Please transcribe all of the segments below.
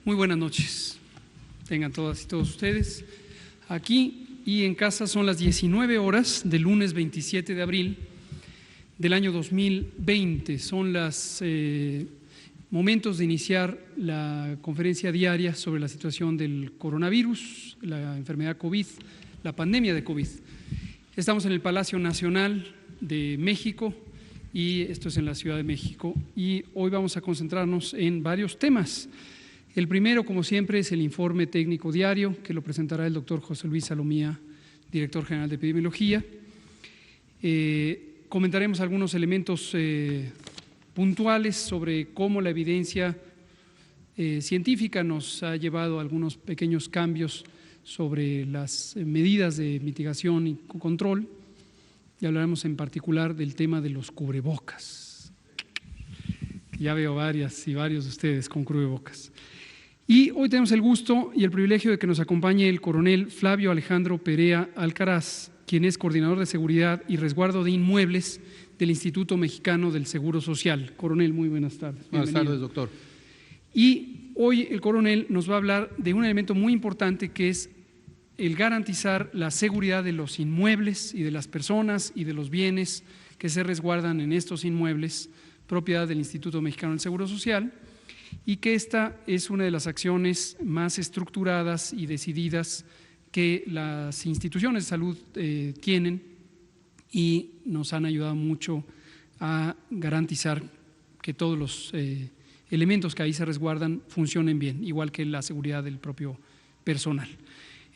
Muy buenas noches, tengan todas y todos ustedes. Aquí y en casa son las 19 horas del lunes 27 de abril del año 2020. Son los momentos de iniciar la conferencia diaria sobre la situación del coronavirus, la enfermedad COVID, la pandemia de COVID. Estamos en el Palacio Nacional de México y esto es en la Ciudad de México, y hoy vamos a concentrarnos en varios temas. El primero, como siempre, es el informe técnico diario, que lo presentará el doctor José Luis Salomía, director general de epidemiología. Comentaremos algunos elementos puntuales sobre cómo la evidencia científica nos ha llevado a algunos pequeños cambios sobre las medidas de mitigación y control, y hablaremos en particular del tema de los cubrebocas. Ya veo varias y varios de ustedes con cubrebocas. Y hoy tenemos el gusto y el privilegio de que nos acompañe el coronel Flavio Alejandro Perea Alcaraz, quien es coordinador de seguridad y resguardo de inmuebles del Instituto Mexicano del Seguro Social. Coronel, muy buenas tardes. Buenas tardes, doctor. Y hoy el coronel nos va a hablar de un elemento muy importante, que es el garantizar la seguridad de los inmuebles y de las personas y de los bienes que se resguardan en estos inmuebles, propiedad del Instituto Mexicano del Seguro Social, y que esta es una de las acciones más estructuradas y decididas que las instituciones de salud tienen, y nos han ayudado mucho a garantizar que todos los elementos que ahí se resguardan funcionen bien, igual que la seguridad del propio personal.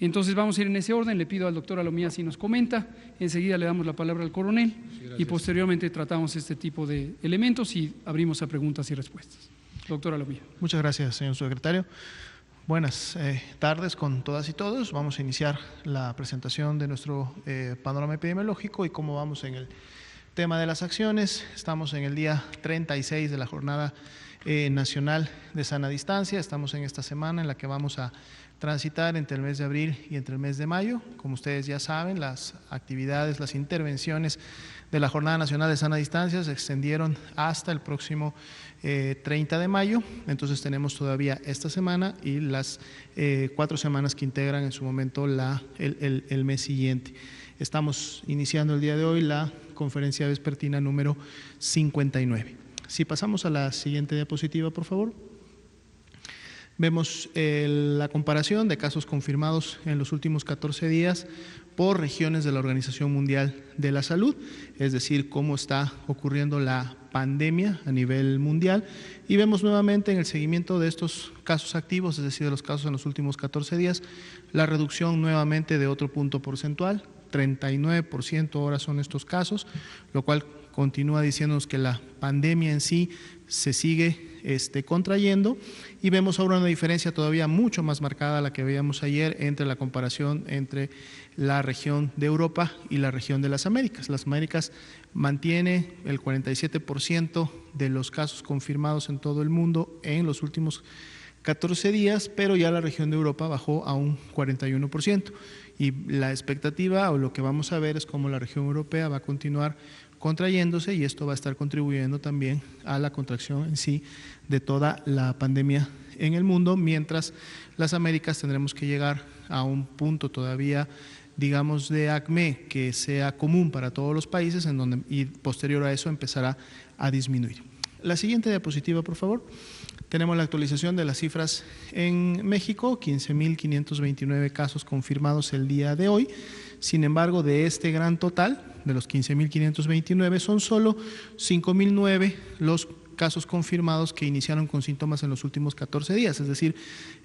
Entonces vamos a ir en ese orden. Le pido al doctor Alomía si nos comenta, enseguida le damos la palabra al coronel, y posteriormente tratamos este tipo de elementos y abrimos a preguntas y respuestas. Doctor Alomía. Muchas gracias, señor secretario. Buenas tardes con todas y todos. Vamos a iniciar la presentación de nuestro panorama epidemiológico y cómo vamos en el tema de las acciones. Estamos en el día 36 de la Jornada Nacional de Sana Distancia. Estamos en esta semana en la que vamos a transitar entre el mes de abril y entre el mes de mayo. Como ustedes ya saben, las actividades, las intervenciones de la Jornada Nacional de Sana Distancia se extendieron hasta el próximo 30 de mayo, entonces tenemos todavía esta semana y las 4 semanas que integran en su momento el mes siguiente. Estamos iniciando el día de hoy la conferencia vespertina número 59. Si pasamos a la siguiente diapositiva, por favor. Vemos la comparación de casos confirmados en los últimos 14 días por regiones de la Organización Mundial de la Salud, es decir, cómo está ocurriendo la pandemia a nivel mundial, y vemos nuevamente en el seguimiento de estos casos activos, es decir, de los casos en los últimos 14 días, la reducción nuevamente de otro punto porcentual, 39% ahora son estos casos, lo cual continúa diciéndonos que la pandemia en sí se sigue contrayendo, y vemos ahora una diferencia todavía mucho más marcada a la que veíamos ayer entre la comparación entre la región de Europa y la región de las Américas. Las Américas mantiene el 47% de los casos confirmados en todo el mundo en los últimos 14 días, pero ya la región de Europa bajó a un 41%, y la expectativa o lo que vamos a ver es cómo la región europea va a continuar contrayéndose, y esto va a estar contribuyendo también a la contracción en sí de toda la pandemia en el mundo, mientras las Américas tendremos que llegar a un punto todavía, digamos, de acme que sea común para todos los países, en donde, y posterior a eso empezará a disminuir. La siguiente diapositiva, por favor. Tenemos la actualización de las cifras en México, 15.529 casos confirmados el día de hoy. Sin embargo, de este gran total, de los 15.529, son solo 5.009 los casos confirmados que iniciaron con síntomas en los últimos 14 días. Es decir,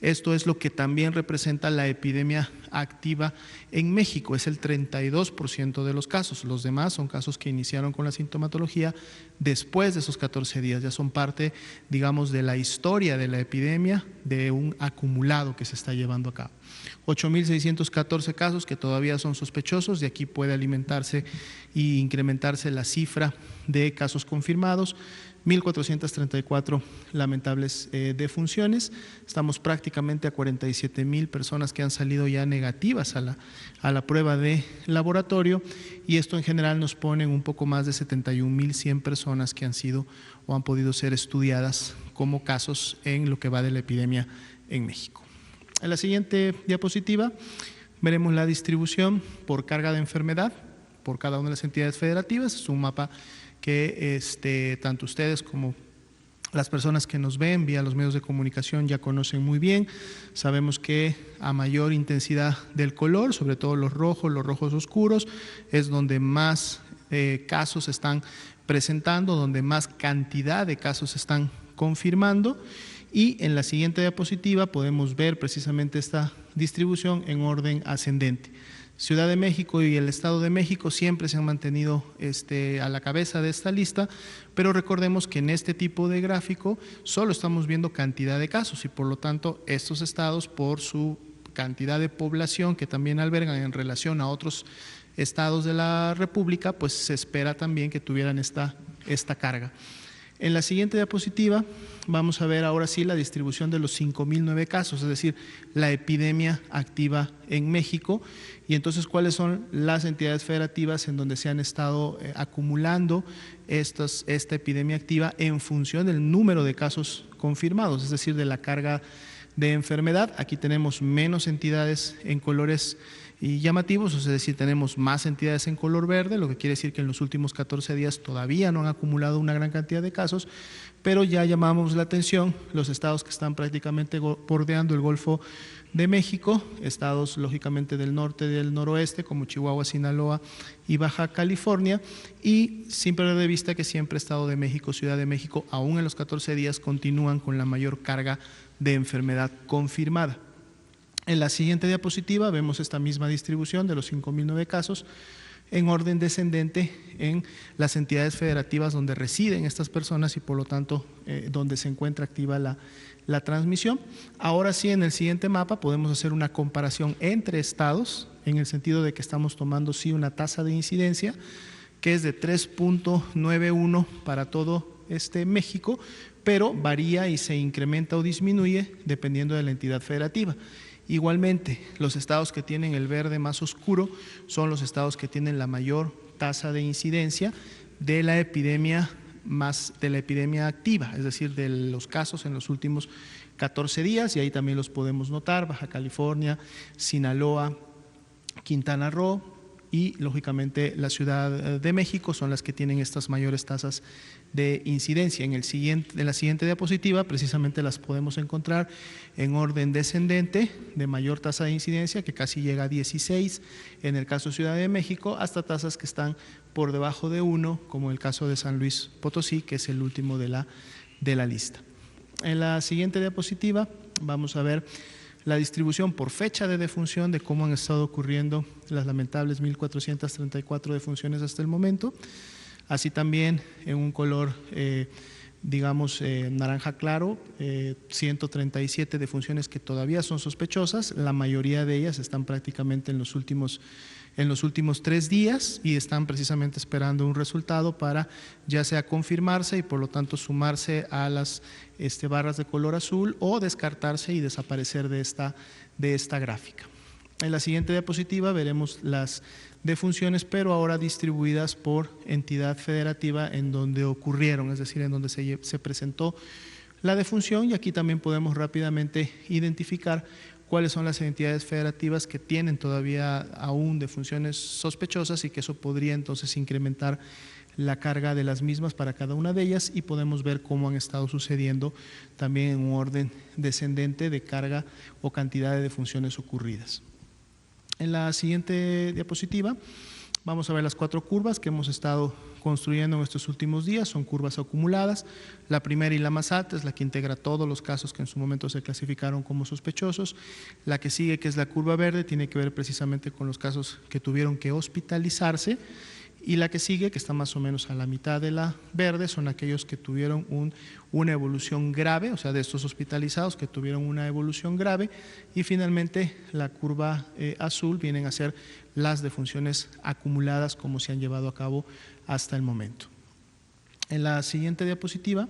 esto es lo que también representa la epidemia activa en México, es el 32% de los casos. Los demás son casos que iniciaron con la sintomatología después de esos 14 días, ya son parte, digamos, de la historia de la epidemia, de un acumulado que se está llevando a cabo. 8.614 casos que todavía son sospechosos, de aquí puede alimentarse e incrementarse la cifra de casos confirmados. 1.434 lamentables defunciones. Estamos prácticamente a 47,000 personas que han salido ya negativas a la prueba de laboratorio, y esto en general nos pone en un poco más de 71,100 personas que han sido o han podido ser estudiadas como casos en lo que va de la epidemia en México. En la siguiente diapositiva veremos la distribución por carga de enfermedad por cada una de las entidades federativas. Es un mapa que tanto ustedes como las personas que nos ven vía los medios de comunicación ya conocen muy bien. Sabemos que a mayor intensidad del color, sobre todo los rojos oscuros, es donde más casos se están presentando, donde más cantidad de casos se están confirmando. Y en la siguiente diapositiva podemos ver precisamente esta distribución en orden ascendente. Ciudad de México y el Estado de México siempre se han mantenido a la cabeza de esta lista, pero recordemos que en este tipo de gráfico solo estamos viendo cantidad de casos y por lo tanto estos estados, por su cantidad de población que también albergan en relación a otros estados de la República, pues se espera también que tuvieran esta carga. En la siguiente diapositiva vamos a ver ahora sí la distribución de los 5,009 casos, es decir, la epidemia activa en México, y entonces cuáles son las entidades federativas en donde se han estado acumulando esta epidemia activa en función del número de casos confirmados, es decir, de la carga de enfermedad. Aquí tenemos menos entidades en colores y llamativos, es decir, tenemos más entidades en color verde, lo que quiere decir que en los últimos 14 días todavía no han acumulado una gran cantidad de casos, pero ya llamamos la atención los estados que están prácticamente bordeando el Golfo de México, estados lógicamente del norte y del noroeste como Chihuahua, Sinaloa y Baja California, y sin perder de vista que siempre Estado de México, Ciudad de México, aún en los 14 días continúan con la mayor carga de enfermedad confirmada. En la siguiente diapositiva vemos esta misma distribución de los 5,009 casos en orden descendente en las entidades federativas donde residen estas personas y por lo tanto donde se encuentra activa la transmisión. Ahora sí, en el siguiente mapa podemos hacer una comparación entre estados en el sentido de que estamos tomando sí una tasa de incidencia que es de 3.91 para todo México, pero varía y se incrementa o disminuye dependiendo de la entidad federativa. Igualmente, los estados que tienen el verde más oscuro son los estados que tienen la mayor tasa de incidencia de la epidemia activa, es decir, de los casos en los últimos 14 días, y ahí también los podemos notar: Baja California, Sinaloa, Quintana Roo y lógicamente la Ciudad de México son las que tienen estas mayores tasas de incidencia. En la siguiente diapositiva precisamente las podemos encontrar en orden descendente de mayor tasa de incidencia, que casi llega a 16 en el caso de Ciudad de México, hasta tasas que están por debajo de 1, como el caso de San Luis Potosí, que es el último de la lista. En la siguiente diapositiva vamos a ver la distribución por fecha de defunción de cómo han estado ocurriendo las lamentables 1.434 defunciones hasta el momento. Así también en un color, naranja claro, 137 defunciones que todavía son sospechosas. La mayoría de ellas están prácticamente en los últimos 3 días y están precisamente esperando un resultado para ya sea confirmarse y por lo tanto sumarse a las barras de color azul o descartarse y desaparecer de esta gráfica. En la siguiente diapositiva veremos las defunciones, pero ahora distribuidas por entidad federativa en donde ocurrieron, es decir, en donde se presentó la defunción, y aquí también podemos rápidamente identificar cuáles son las entidades federativas que tienen todavía aún defunciones sospechosas y que eso podría entonces incrementar la carga de las mismas para cada una de ellas, y podemos ver cómo han estado sucediendo también en un orden descendente de carga o cantidad de defunciones ocurridas. En la siguiente diapositiva vamos a ver las 4 curvas que hemos estado construyendo en estos últimos días. Son curvas acumuladas. La primera y la más alta es la que integra todos los casos que en su momento se clasificaron como sospechosos. La que sigue, que es la curva verde, tiene que ver precisamente con los casos que tuvieron que hospitalizarse, y la que sigue, que está más o menos a la mitad de la verde, son aquellos que tuvieron una evolución grave, o sea, de estos hospitalizados que tuvieron una evolución grave, y finalmente la curva azul vienen a ser las defunciones acumuladas como se han llevado a cabo hasta el momento. En la siguiente diapositiva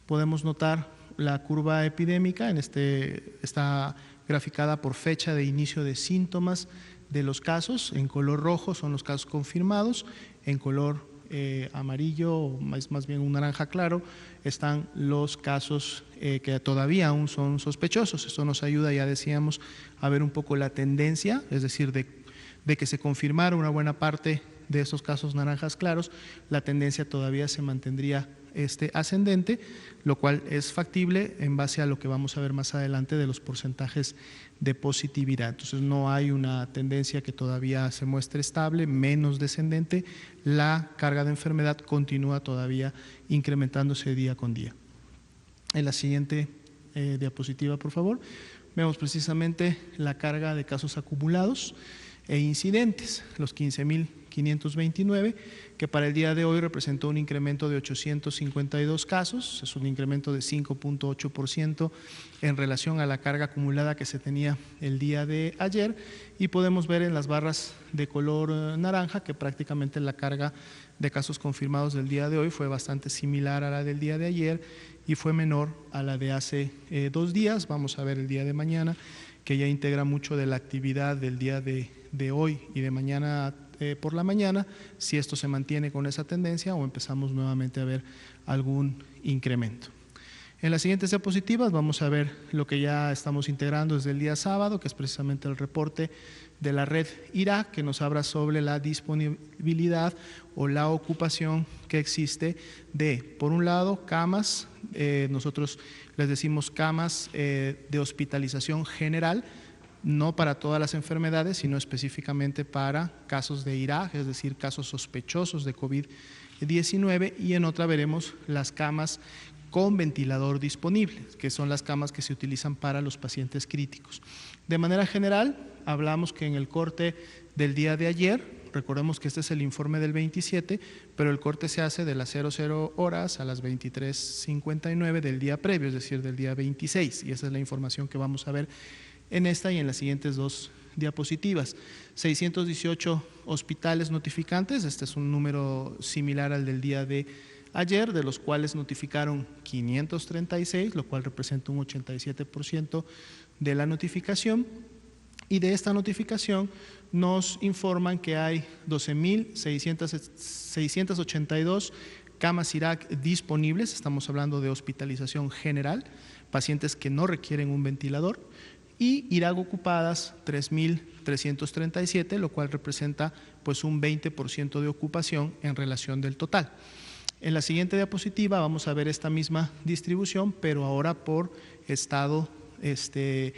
podemos notar la curva epidémica, está graficada por fecha de inicio de síntomas de los casos. En color rojo son los casos confirmados, en color amarillo, más bien un naranja claro, están los casos que todavía aún son sospechosos. Esto nos ayuda, ya decíamos, a ver un poco la tendencia, es decir, de que se confirmara una buena parte de estos casos naranjas claros, la tendencia todavía se mantendría ascendente, lo cual es factible en base a lo que vamos a ver más adelante de los porcentajes de positividad. Entonces no hay una tendencia que todavía se muestre estable, menos descendente, la carga de enfermedad continúa todavía incrementándose día con día. En la siguiente diapositiva, por favor, vemos precisamente la carga de casos acumulados e incidentes, los 15.529, que para el día de hoy representó un incremento de 852 casos, es un incremento de 5.8% en relación a la carga acumulada que se tenía el día de ayer, y podemos ver en las barras de color naranja que prácticamente la carga de casos confirmados del día de hoy fue bastante similar a la del día de ayer y fue menor a la de hace 2 días. Vamos a ver el día de mañana, que ya integra mucho de la actividad del día de hoy y de mañana por la mañana, si esto se mantiene con esa tendencia o empezamos nuevamente a ver algún incremento. En las siguientes diapositivas vamos a ver lo que ya estamos integrando desde el día sábado, que es precisamente el reporte de la red IRAC, que nos habla sobre la disponibilidad o la ocupación que existe de, por un lado, camas, nosotros les decimos camas de hospitalización general, no para todas las enfermedades, sino específicamente para casos de IRAC, es decir, casos sospechosos de COVID-19, y en otra veremos las camas con ventilador disponible, que son las camas que se utilizan para los pacientes críticos. De manera general, hablamos que en el corte del día de ayer, recordemos que este es el informe del 27, pero el corte se hace de las 00 horas a las 23:59 del día previo, es decir, del día 26, y esa es la información que vamos a ver en esta y en las siguientes 2 diapositivas. 618 hospitales notificantes, este es un número similar al del día de ayer, de los cuales notificaron 536, lo cual representa un 87% de la notificación, y de esta notificación nos informan que hay 12.682 camas IRAC disponibles, estamos hablando de hospitalización general, pacientes que no requieren un ventilador, y IRAC ocupadas 3.337, lo cual representa pues un 20% de ocupación en relación del total. En la siguiente diapositiva vamos a ver esta misma distribución, pero ahora por estado de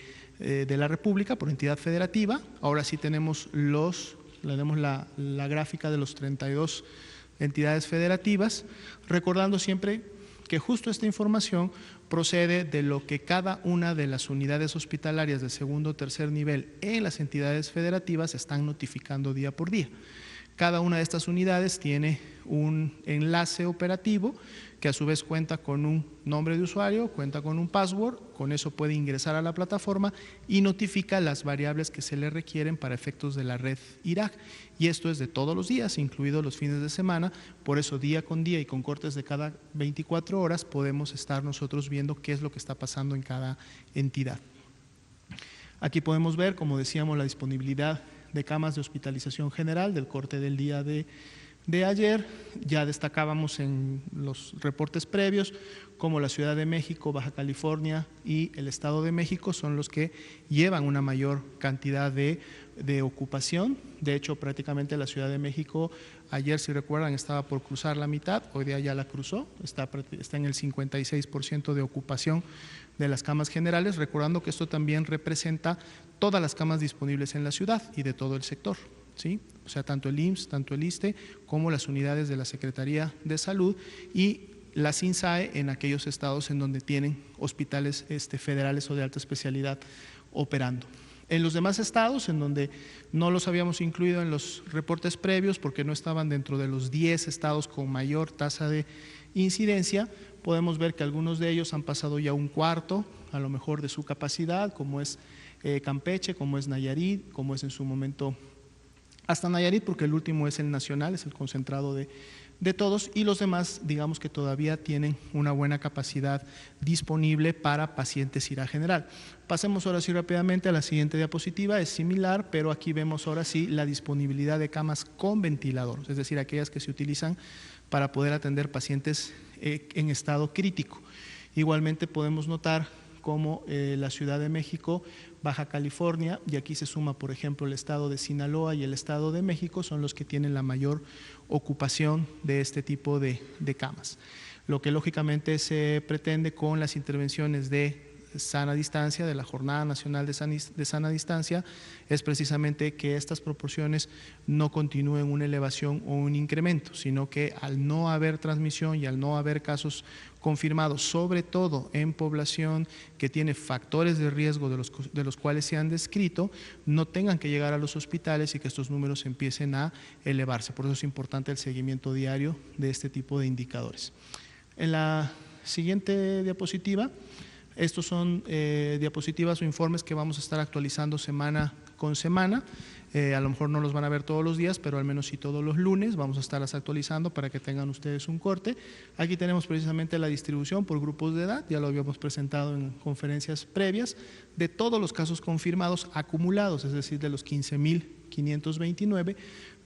la República, por entidad federativa. Ahora sí tenemos la gráfica de los 32 entidades federativas, recordando siempre que justo esta información procede de lo que cada una de las unidades hospitalarias de segundo o tercer nivel en las entidades federativas están notificando día por día. Cada una de estas unidades tiene un enlace operativo que a su vez cuenta con un nombre de usuario, cuenta con un password, con eso puede ingresar a la plataforma y notifica las variables que se le requieren para efectos de la red IRAC. Y esto es de todos los días, incluidos los fines de semana, por eso día con día y con cortes de cada 24 horas podemos estar nosotros viendo qué es lo que está pasando en cada entidad. Aquí podemos ver, como decíamos, la disponibilidad de camas de hospitalización general del corte del día de ayer. Ya destacábamos en los reportes previos como la Ciudad de México, Baja California y el Estado de México son los que llevan una mayor cantidad de ocupación. De hecho, prácticamente la Ciudad de México ayer, si recuerdan, estaba por cruzar la mitad, hoy día ya la cruzó, está en el 56% de ocupación de las camas generales, recordando que esto también representa todas las camas disponibles en la ciudad y de todo el sector, ¿sí? O sea, tanto el IMSS, tanto el ISSSTE, como las unidades de la Secretaría de Salud y la SINSAE en aquellos estados en donde tienen hospitales federales o de alta especialidad operando. En los demás estados, en donde no los habíamos incluido en los reportes previos porque no estaban dentro de los 10 estados con mayor tasa de incidencia, podemos ver que algunos de ellos han pasado ya un cuarto, a lo mejor, de su capacidad, como es Campeche, como es Nayarit, como es en su momento hasta Nayarit, porque el último es el nacional, es el concentrado de todos, y los demás, digamos que todavía tienen una buena capacidad disponible para pacientes IRA general. Pasemos ahora sí rápidamente a la siguiente diapositiva, es similar, pero aquí vemos ahora sí la disponibilidad de camas con ventilador, es decir, aquellas que se utilizan para poder atender pacientes en estado crítico. Igualmente podemos notar cómo la Ciudad de México, Baja California, y aquí se suma, por ejemplo, el estado de Sinaloa y el estado de México, son los que tienen la mayor ocupación de este tipo de camas. Lo que lógicamente se pretende con las intervenciones de sana distancia, de la Jornada Nacional de Sana Distancia, es precisamente que estas proporciones no continúen una elevación o un incremento, sino que al no haber transmisión y al no haber casos confirmados, sobre todo en población que tiene factores de riesgo de los cuales se han descrito, no tengan que llegar a los hospitales y que estos números empiecen a elevarse. Por eso es importante el seguimiento diario de este tipo de indicadores. En la siguiente diapositiva, estos son diapositivas o informes que vamos a estar actualizando semana con semana. A lo mejor no los van a ver todos los días, pero al menos sí todos los lunes vamos a estarlas actualizando para que tengan ustedes un corte. Aquí tenemos precisamente la distribución por grupos de edad, ya lo habíamos presentado en conferencias previas, de todos los casos confirmados acumulados, es decir, de los 15.529,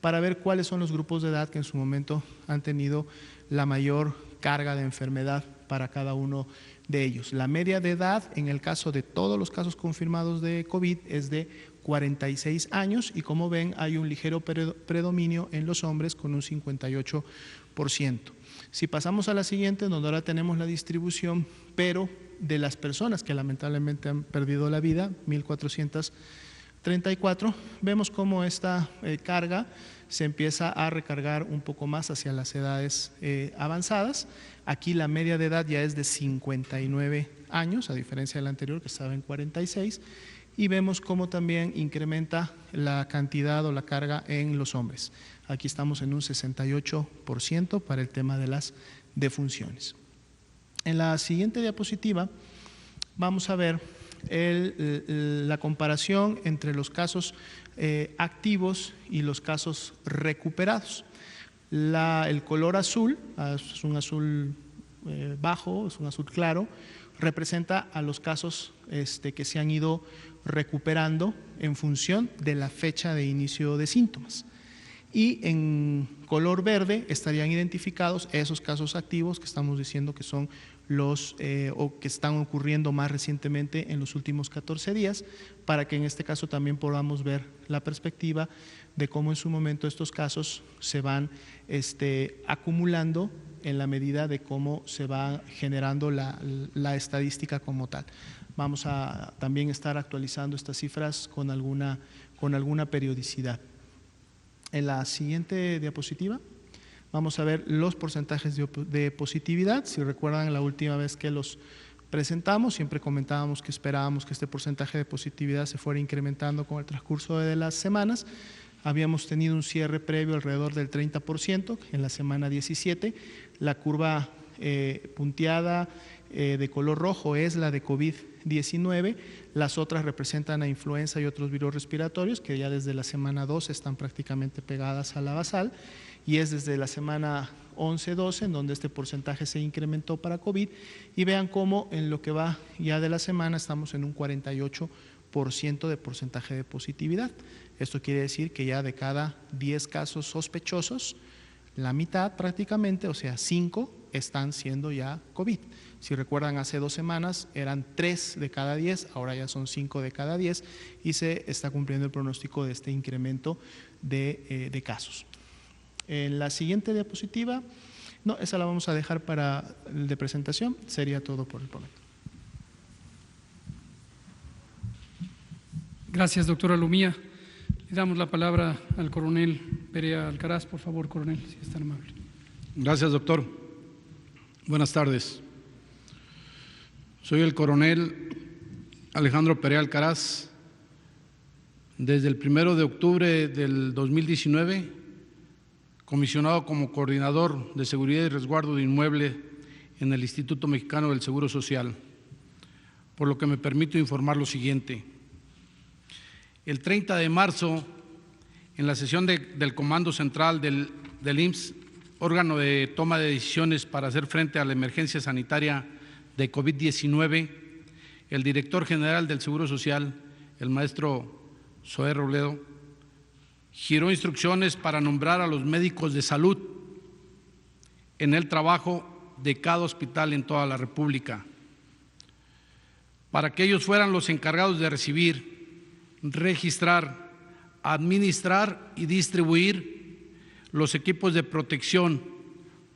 para ver cuáles son los grupos de edad que en su momento han tenido la mayor carga de enfermedad para cada uno de ellos. La media de edad en el caso de todos los casos confirmados de COVID es de 46 años y como ven hay un ligero predominio en los hombres con un 58%. Si pasamos a la siguiente, donde ahora tenemos la distribución, pero de las personas que lamentablemente han perdido la vida, 1.434, vemos cómo esta carga se empieza a recargar un poco más hacia las edades avanzadas. Aquí la media de edad ya es de 59 años, a diferencia del anterior que estaba en 46, y vemos cómo también incrementa la cantidad o la carga en los hombres. Aquí estamos en un 68% para el tema de las defunciones. En la siguiente diapositiva vamos a ver la comparación entre los casos activos y los casos recuperados. El color azul, es un azul bajo, es un azul claro, representa a los casos que se han ido recuperando en función de la fecha de inicio de síntomas. Y en color verde estarían identificados esos casos activos que estamos diciendo que son los o que están ocurriendo más recientemente en los últimos 14 días, para que en este caso también podamos ver la perspectiva de cómo en su momento estos casos se van acumulando en la medida de cómo se va generando la estadística como tal. Vamos a también estar actualizando estas cifras con alguna periodicidad. En la siguiente diapositiva vamos a ver los porcentajes de positividad. Si recuerdan la última vez que los presentamos, siempre comentábamos que esperábamos que este porcentaje de positividad se fuera incrementando con el transcurso de las semanas. Habíamos tenido un cierre previo alrededor del 30% en la semana 17. La curva punteada de color rojo es la de COVID-19, las otras representan a influenza y otros virus respiratorios que ya desde la semana 12 están prácticamente pegadas a la basal, y es desde la semana 11-12 en donde este porcentaje se incrementó para COVID, y vean cómo en lo que va ya de la semana estamos en un 48% de porcentaje de positividad. Esto quiere decir que ya de cada 10 casos sospechosos, la mitad prácticamente, o sea 5, están siendo ya COVID. Si recuerdan, hace 2 semanas eran 3 de cada 10, ahora ya son 5 de cada 10 y se está cumpliendo el pronóstico de este incremento de casos. En la siguiente diapositiva, no, esa la vamos a dejar para el de presentación, sería todo por el momento. Gracias, doctora Lumía. Le damos la palabra al coronel Perea Alcaraz, por favor, coronel, si es tan amable. Gracias, doctor. Buenas tardes. Soy el coronel Alejandro Perea Alcaraz. Desde el 1 de octubre del 2019, comisionado como coordinador de seguridad y resguardo de inmueble en el Instituto Mexicano del Seguro Social, por lo que me permito informar lo siguiente. El 30 de marzo, en la sesión del Comando Central del IMSS, órgano de toma de decisiones para hacer frente a la emergencia sanitaria de COVID-19, el director general del Seguro Social, el maestro Zoé Robledo, giró instrucciones para nombrar a los médicos de salud en el trabajo de cada hospital en toda la República, para que ellos fueran los encargados de recibir, registrar, administrar y distribuir los equipos de protección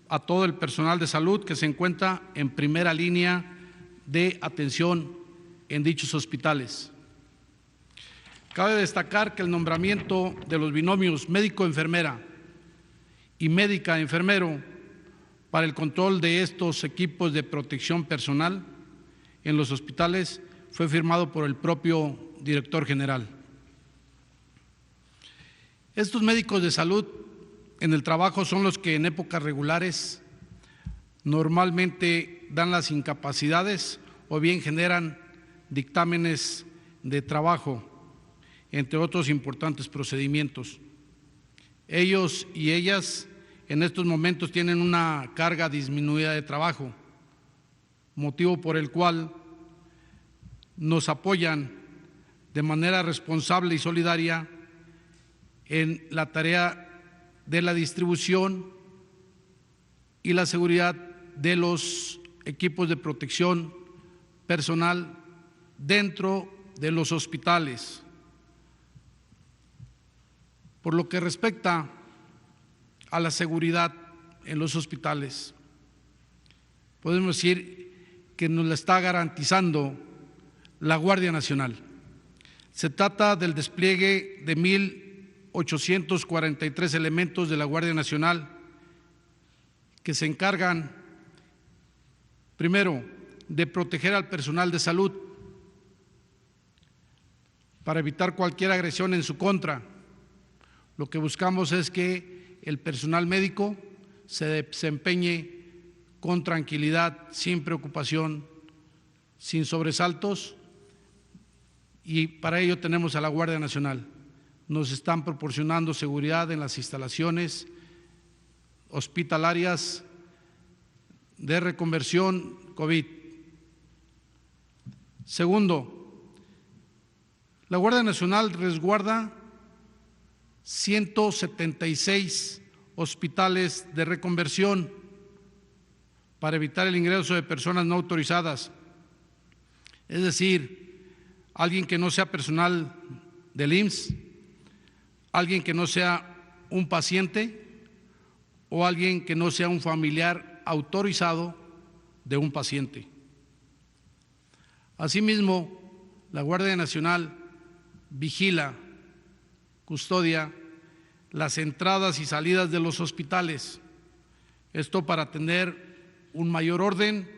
a todo el personal de salud que se encuentra en primera línea de atención en dichos hospitales. Cabe destacar que el nombramiento de los binomios médico-enfermera y médica-enfermero para el control de estos equipos de protección personal en los hospitales fue firmado por el propio director general. Estos médicos de salud en el trabajo son los que en épocas regulares normalmente dan las incapacidades o bien generan dictámenes de trabajo, entre otros importantes procedimientos. Ellos y ellas en estos momentos tienen una carga disminuida de trabajo, motivo por el cual nos apoyan de manera responsable y solidaria en la tarea de la distribución y la seguridad de los equipos de protección personal dentro de los hospitales. Por lo que respecta a la seguridad en los hospitales, podemos decir que nos la está garantizando la Guardia Nacional. Se trata del despliegue de 1,843 elementos de la Guardia Nacional que se encargan, primero, de proteger al personal de salud para evitar cualquier agresión en su contra. Lo que buscamos es que el personal médico se desempeñe con tranquilidad, sin preocupación, sin sobresaltos, y para ello tenemos a la Guardia Nacional. Nos están proporcionando seguridad en las instalaciones hospitalarias de reconversión COVID. Segundo, la Guardia Nacional resguarda 176 hospitales de reconversión para evitar el ingreso de personas no autorizadas, es decir, alguien que no sea personal del IMSS, alguien que no sea un paciente o alguien que no sea un familiar autorizado de un paciente. Asimismo, la Guardia Nacional vigila, custodia las entradas y salidas de los hospitales, esto para tener un mayor orden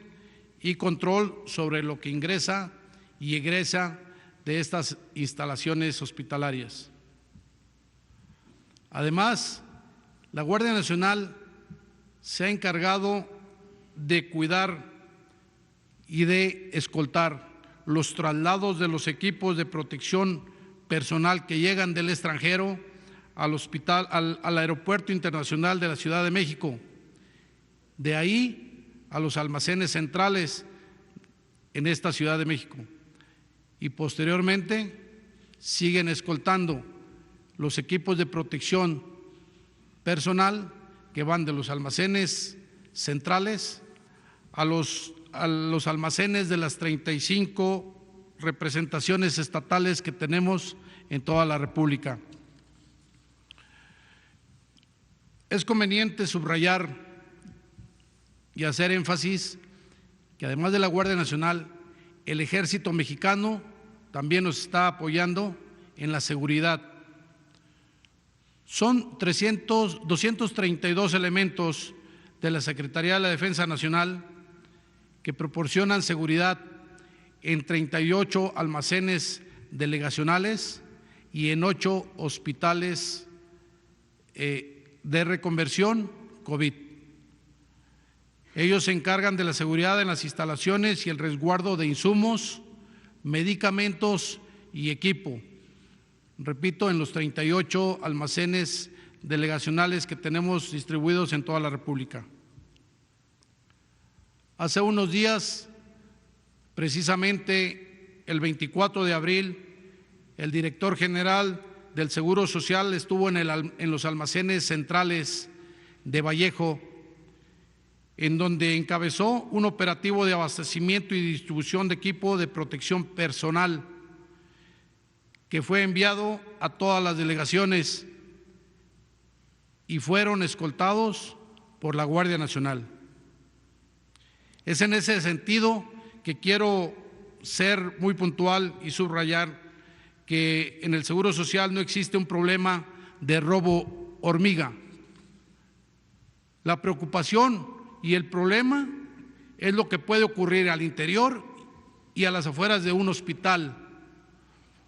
y control sobre lo que ingresa y egresa de estas instalaciones hospitalarias. Además, la Guardia Nacional se ha encargado de cuidar y de escoltar los traslados de los equipos de protección personal que llegan del extranjero al Aeropuerto Internacional de la Ciudad de México, de ahí a los almacenes centrales en esta Ciudad de México, y posteriormente siguen escoltando los equipos de protección personal que van de los almacenes centrales a los almacenes de las 35 representaciones estatales que tenemos en toda la República. Es conveniente subrayar y hacer énfasis que además de la Guardia Nacional, el Ejército Mexicano también nos está apoyando en la seguridad. Son 232 elementos de la Secretaría de la Defensa Nacional que proporcionan seguridad en 38 almacenes delegacionales y en 8 hospitales de reconversión COVID. Ellos se encargan de la seguridad en las instalaciones y el resguardo de insumos, medicamentos y equipo. repito, en los 38 almacenes delegacionales que tenemos distribuidos en toda la República. Hace unos días, precisamente el 24 de abril, el director general del Seguro Social estuvo en los almacenes centrales de Vallejo, en donde encabezó un operativo de abastecimiento y distribución de equipo de protección personal que fue enviado a todas las delegaciones y fueron escoltados por la Guardia Nacional. Es en ese sentido que quiero ser muy puntual y subrayar que en el Seguro Social no existe un problema de robo hormiga. La preocupación y el problema es lo que puede ocurrir al interior y a las afueras de un hospital,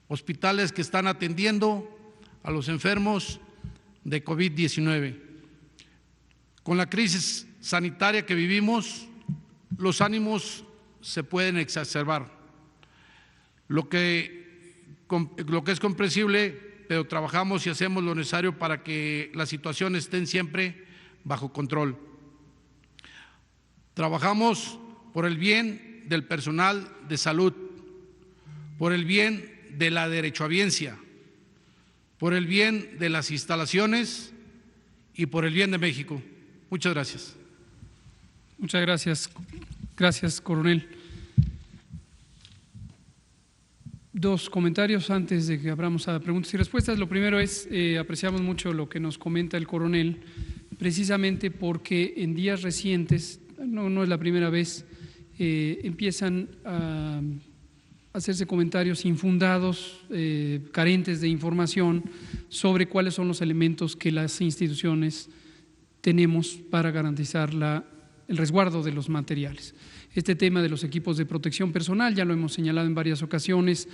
hospitales que están atendiendo a los enfermos de COVID-19. Con la crisis sanitaria que vivimos, los ánimos se pueden exacerbar, lo que es comprensible, pero trabajamos y hacemos lo necesario para que las situaciones estén siempre bajo control. Trabajamos por el bien del personal de salud, por el bien de la derechohabiencia, por el bien de las instalaciones y por el bien de México. Muchas gracias. Muchas gracias. Gracias, coronel. Dos comentarios antes de que abramos a preguntas y respuestas. Lo primero es, apreciamos mucho lo que nos comenta el coronel, precisamente porque en días recientes, no es la primera vez, empiezan a hacerse comentarios infundados, carentes de información sobre cuáles son los elementos que las instituciones tenemos para garantizar el resguardo de los materiales. Este tema de los equipos de protección personal, ya lo hemos señalado en varias ocasiones,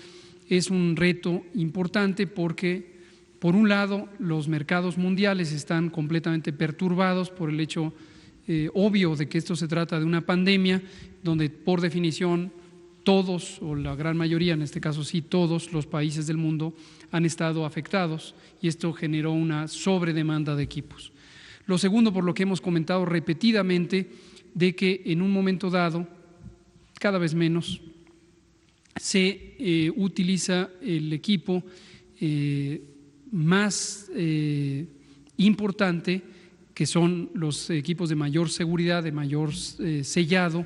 es un reto importante porque, por un lado, los mercados mundiales están completamente perturbados por el hecho obvio de que esto se trata de una pandemia, donde por definición todos, o la gran mayoría, en este caso sí, todos los países del mundo han estado afectados y esto generó una sobredemanda de equipos. Lo segundo, por lo que hemos comentado repetidamente, de que en un momento dado, cada vez menos, se utiliza el equipo más importante, que son los equipos de mayor seguridad, de mayor sellado,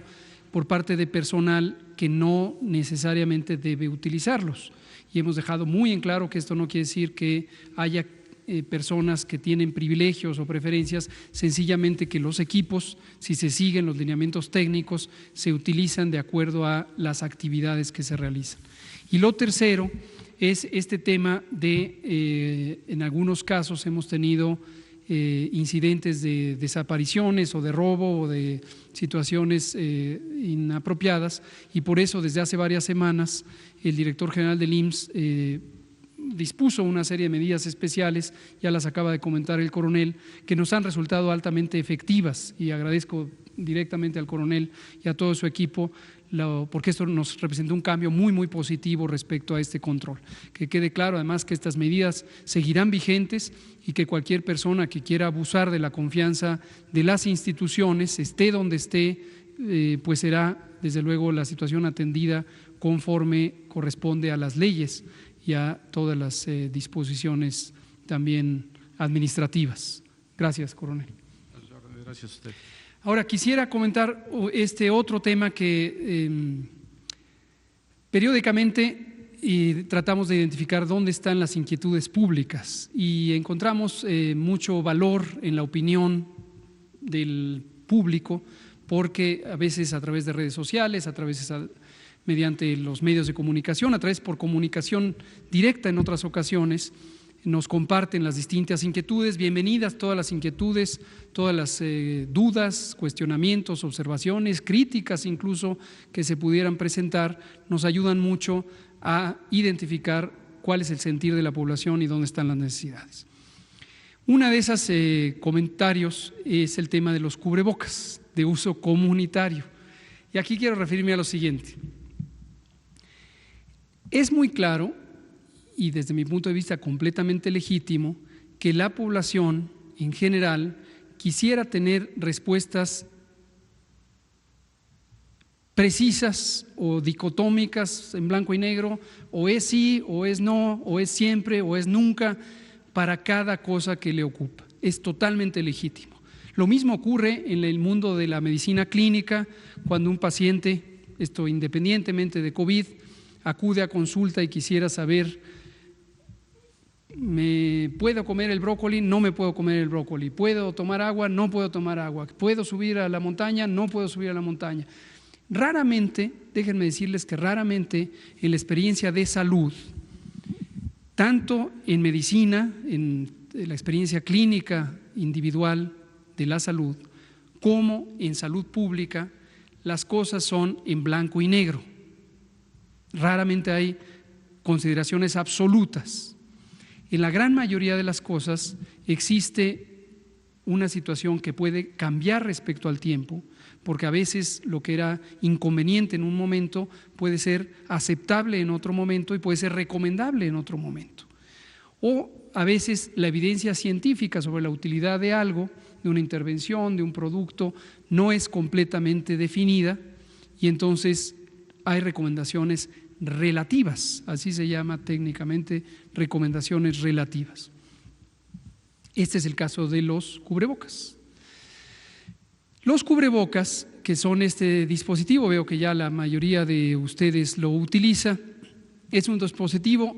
por parte de personal que no necesariamente debe utilizarlos. Y hemos dejado muy en claro que esto no quiere decir que haya personas que tienen privilegios o preferencias, sencillamente que los equipos, si se siguen los lineamientos técnicos, se utilizan de acuerdo a las actividades que se realizan. Y lo tercero es este tema de, en algunos casos hemos tenido incidentes de desapariciones o de robo o de situaciones inapropiadas, y por eso desde hace varias semanas el director general del IMSS dispuso una serie de medidas especiales, ya las acaba de comentar el coronel, que nos han resultado altamente efectivas, y agradezco directamente al coronel y a todo su equipo, porque esto nos representa un cambio muy positivo respecto a este control. Que quede claro además que estas medidas seguirán vigentes y que cualquier persona que quiera abusar de la confianza de las instituciones, esté donde esté, pues será desde luego la situación atendida conforme corresponde a las leyes y a todas las disposiciones también administrativas. Gracias, coronel. Gracias a usted. Ahora quisiera comentar este otro tema que periódicamente tratamos de identificar dónde están las inquietudes públicas y encontramos mucho valor en la opinión del público, porque a veces a través de redes sociales, a través mediante los medios de comunicación, a través por comunicación directa en otras ocasiones, nos comparten las distintas inquietudes. Bienvenidas todas las inquietudes, todas las dudas, cuestionamientos, observaciones, críticas incluso que se pudieran presentar, nos ayudan mucho a identificar cuál es el sentir de la población y dónde están las necesidades. Una de esas comentarios es el tema de los cubrebocas de uso comunitario. Y aquí quiero referirme a lo siguiente. Es muy claro y desde mi punto de vista completamente legítimo, que la población en general quisiera tener respuestas precisas o dicotómicas en blanco y negro, o es sí, o es no, o es siempre, o es nunca, para cada cosa que le ocupa. Es totalmente legítimo. Lo mismo ocurre en el mundo de la medicina clínica, cuando un paciente, esto independientemente de COVID, acude a consulta y quisiera saber, ¿me puedo comer el brócoli? No me puedo comer el brócoli. ¿Puedo tomar agua? No puedo tomar agua. ¿Puedo subir a la montaña? No puedo subir a la montaña. Raramente, déjenme decirles que raramente en la experiencia de salud, tanto en medicina, en la experiencia clínica individual de la salud, como en salud pública, las cosas son en blanco y negro. Raramente hay consideraciones absolutas. En la gran mayoría de las cosas existe una situación que puede cambiar respecto al tiempo, porque a veces lo que era inconveniente en un momento puede ser aceptable en otro momento y puede ser recomendable en otro momento. O a veces la evidencia científica sobre la utilidad de algo, de una intervención, de un producto, no es completamente definida y entonces hay recomendaciones relativas, así se llama técnicamente, recomendaciones relativas. Este es el caso de los cubrebocas. Los cubrebocas, que son este dispositivo, veo que ya la mayoría de ustedes lo utiliza, es un dispositivo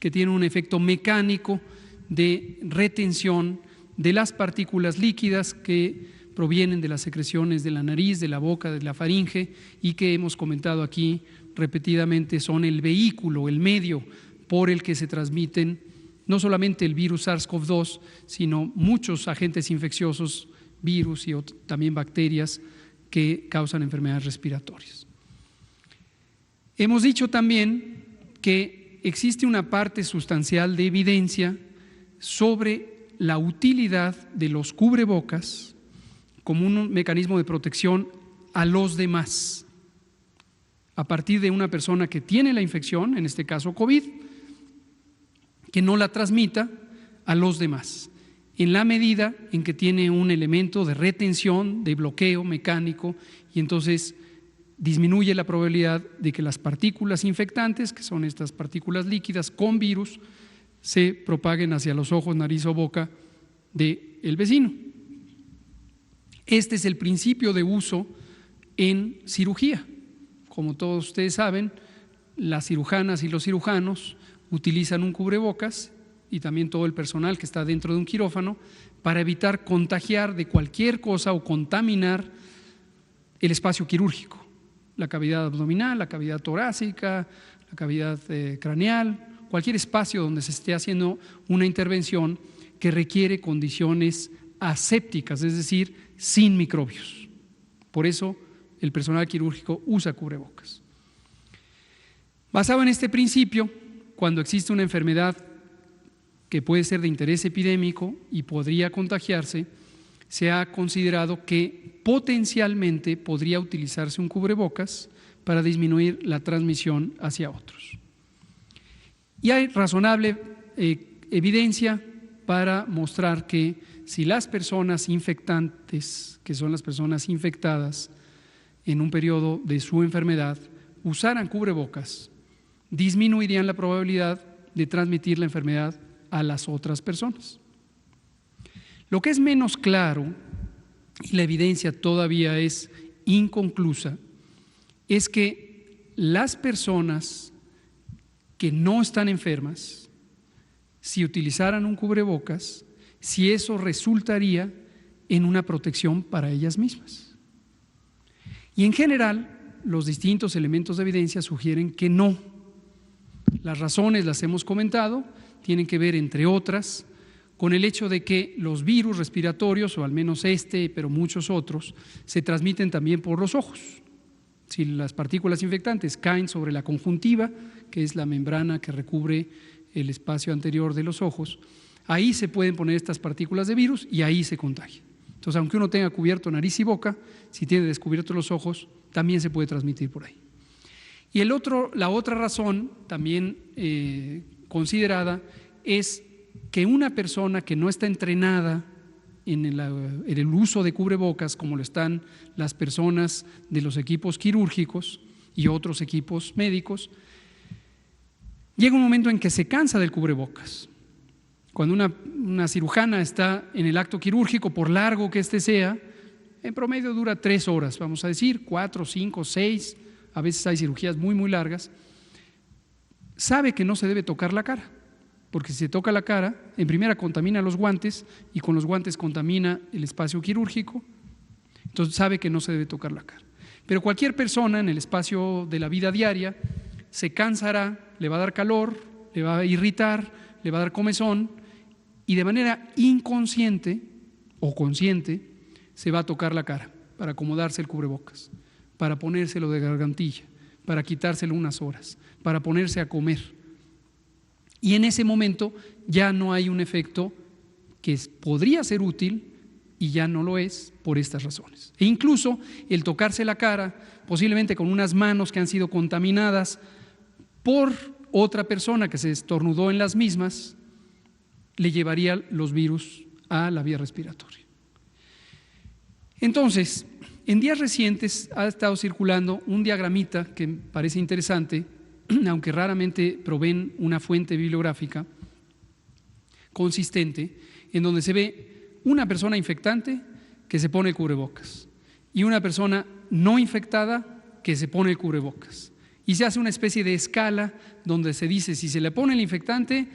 que tiene un efecto mecánico de retención de las partículas líquidas que provienen de las secreciones de la nariz, de la boca, de la faringe y que hemos comentado aquí repetidamente son el vehículo, el medio por el que se transmiten no solamente el virus SARS-CoV-2, sino muchos agentes infecciosos, virus y también bacterias que causan enfermedades respiratorias. Hemos dicho también que existe una parte sustancial de evidencia sobre la utilidad de los cubrebocas como un mecanismo de protección a los demás, a partir de una persona que tiene la infección, en este caso COVID, que no la transmita a los demás, en la medida en que tiene un elemento de retención, de bloqueo mecánico, y entonces disminuye la probabilidad de que las partículas infectantes, que son estas partículas líquidas con virus, se propaguen hacia los ojos, nariz o boca del vecino. Este es el principio de uso en cirugía. Como todos ustedes saben, las cirujanas y los cirujanos utilizan un cubrebocas y también todo el personal que está dentro de un quirófano para evitar contagiar de cualquier cosa o contaminar el espacio quirúrgico, la cavidad abdominal, la cavidad torácica, la cavidad craneal, cualquier espacio donde se esté haciendo una intervención que requiere condiciones asépticas, es decir, sin microbios. Por eso el personal quirúrgico usa cubrebocas. Basado en este principio, cuando existe una enfermedad que puede ser de interés epidémico y podría contagiarse, se ha considerado que potencialmente podría utilizarse un cubrebocas para disminuir la transmisión hacia otros. Y hay razonable evidencia para mostrar que si las personas infectantes, que son las personas infectadas en un periodo de su enfermedad, usaran cubrebocas, disminuirían la probabilidad de transmitir la enfermedad a las otras personas. Lo que es menos claro, y la evidencia todavía es inconclusa, es que las personas que no están enfermas, si utilizaran un cubrebocas, si eso resultaría en una protección para ellas mismas. Y en general, los distintos elementos de evidencia sugieren que no. Las razones las hemos comentado, tienen que ver, entre otras, con el hecho de que los virus respiratorios, o al menos este, pero muchos otros, se transmiten también por los ojos. Si las partículas infectantes caen sobre la conjuntiva, que es la membrana que recubre el espacio anterior de los ojos, ahí se pueden poner estas partículas de virus y ahí se contagia. Entonces, aunque uno tenga cubierto nariz y boca, si tiene descubiertos los ojos, también se puede transmitir por ahí. Y la otra razón también considerada es que una persona que no está entrenada en el uso de cubrebocas, como lo están las personas de los equipos quirúrgicos y otros equipos médicos, llega un momento en que se cansa del cubrebocas. Cuando una cirujana está en el acto quirúrgico, por largo que éste sea, en promedio dura 3 horas, vamos a decir, 4, 5, 6, a veces hay cirugías muy, muy largas, sabe que no se debe tocar la cara, porque si se toca la cara, en primera contamina los guantes y con los guantes contamina el espacio quirúrgico, entonces sabe que no se debe tocar la cara. Pero cualquier persona en el espacio de la vida diaria se cansará, le va a dar calor, le va a irritar, le va a dar comezón y de manera inconsciente o consciente se va a tocar la cara para acomodarse el cubrebocas, para ponérselo de gargantilla, para quitárselo unas horas, para ponerse a comer. Y en ese momento ya no hay un efecto que podría ser útil y ya no lo es por estas razones. E incluso el tocarse la cara, posiblemente con unas manos que han sido contaminadas por otra persona que se estornudó en las mismas, le llevaría los virus a la vía respiratoria. Entonces, en días recientes ha estado circulando un diagramita que parece interesante, aunque raramente proveen una fuente bibliográfica consistente, en donde se ve una persona infectante que se pone el cubrebocas y una persona no infectada que se pone el cubrebocas. Y se hace una especie de escala donde se dice si se le pone el infectante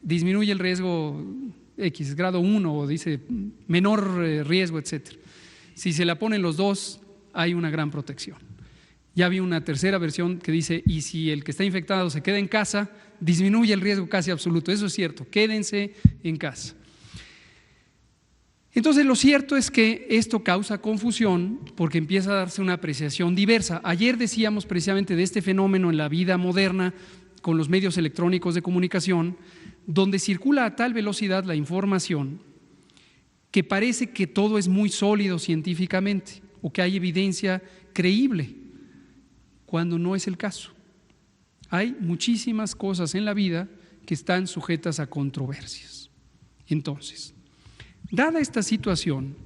disminuye el riesgo X, grado 1 o dice menor riesgo, etcétera. Si se la ponen los dos hay una gran protección. Ya vi una tercera versión que dice y si el que está infectado se queda en casa disminuye el riesgo casi absoluto. Eso es cierto, quédense en casa. Entonces lo cierto es que esto causa confusión porque empieza a darse una apreciación diversa. Ayer decíamos precisamente de este fenómeno en la vida moderna con los medios electrónicos de comunicación, donde circula a tal velocidad la información que parece que todo es muy sólido científicamente o que hay evidencia creíble, cuando no es el caso. Hay muchísimas cosas en la vida que están sujetas a controversias. Entonces, dada esta situación,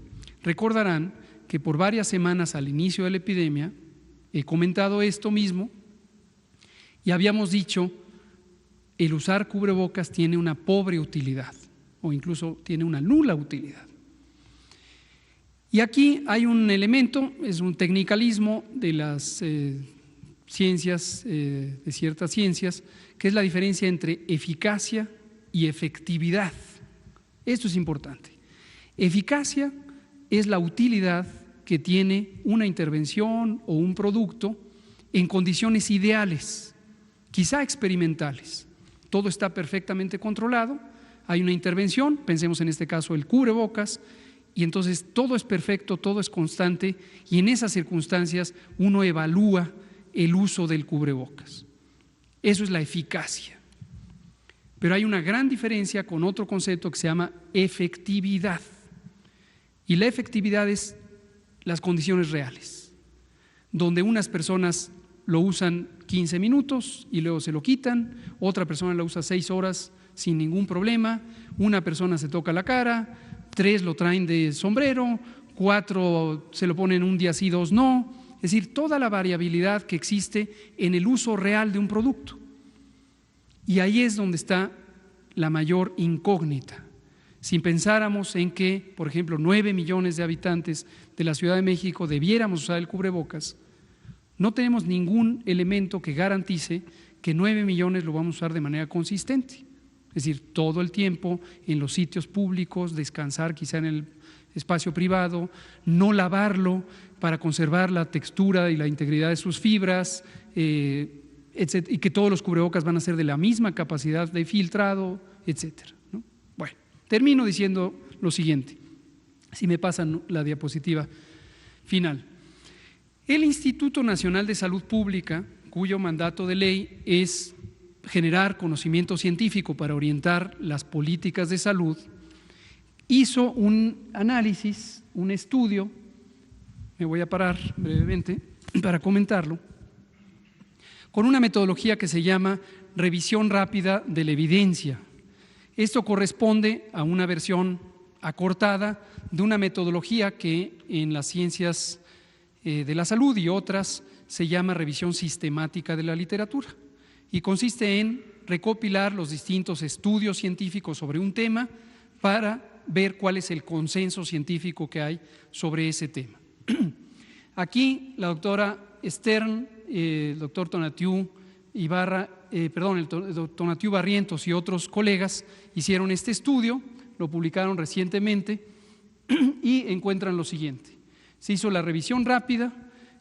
recordarán que por varias semanas al inicio de la epidemia he comentado esto mismo y habíamos dicho el usar cubrebocas tiene una pobre utilidad o incluso tiene una nula utilidad. Y aquí hay un elemento, es un tecnicalismo de las ciencias, de ciertas ciencias, que es la diferencia entre eficacia y efectividad. Esto es importante. Eficacia es la utilidad que tiene una intervención o un producto en condiciones ideales, quizá experimentales. Todo está perfectamente controlado, hay una intervención, pensemos en este caso el cubrebocas, y entonces todo es perfecto, todo es constante, y en esas circunstancias uno evalúa el uso del cubrebocas. Eso es la eficacia. Pero hay una gran diferencia con otro concepto que se llama efectividad. Y la efectividad es las condiciones reales, donde unas personas lo usan 15 minutos y luego se lo quitan, otra persona lo usa 6 horas sin ningún problema, una persona se toca la cara, 3 lo traen de sombrero, 4 se lo ponen un día sí, 2 no. Es decir, toda la variabilidad que existe en el uso real de un producto. Y ahí es donde está la mayor incógnita. Si pensáramos en que, por ejemplo, 9 millones de habitantes de la Ciudad de México debiéramos usar el cubrebocas, no tenemos ningún elemento que garantice que 9 millones lo vamos a usar de manera consistente. Es decir, todo el tiempo en los sitios públicos, descansar quizá en el espacio privado, no lavarlo para conservar la textura y la integridad de sus fibras, etcétera, y que todos los cubrebocas van a ser de la misma capacidad de filtrado, etcétera, ¿no? Bueno, termino diciendo lo siguiente, si me pasan la diapositiva final. El Instituto Nacional de Salud Pública, cuyo mandato de ley es generar conocimiento científico para orientar las políticas de salud, hizo un análisis, un estudio, me voy a parar brevemente para comentarlo, con una metodología que se llama revisión rápida de la evidencia. Esto corresponde a una versión acortada de una metodología que en las ciencias de la salud y otras se llama revisión sistemática de la literatura y consiste en recopilar los distintos estudios científicos sobre un tema para ver cuál es el consenso científico que hay sobre ese tema. Aquí la doctora Stern, el doctor Tonatiuh Tonatiuh Barrientos y otros colegas hicieron este estudio, lo publicaron recientemente y encuentran lo siguiente. Se hizo la revisión rápida,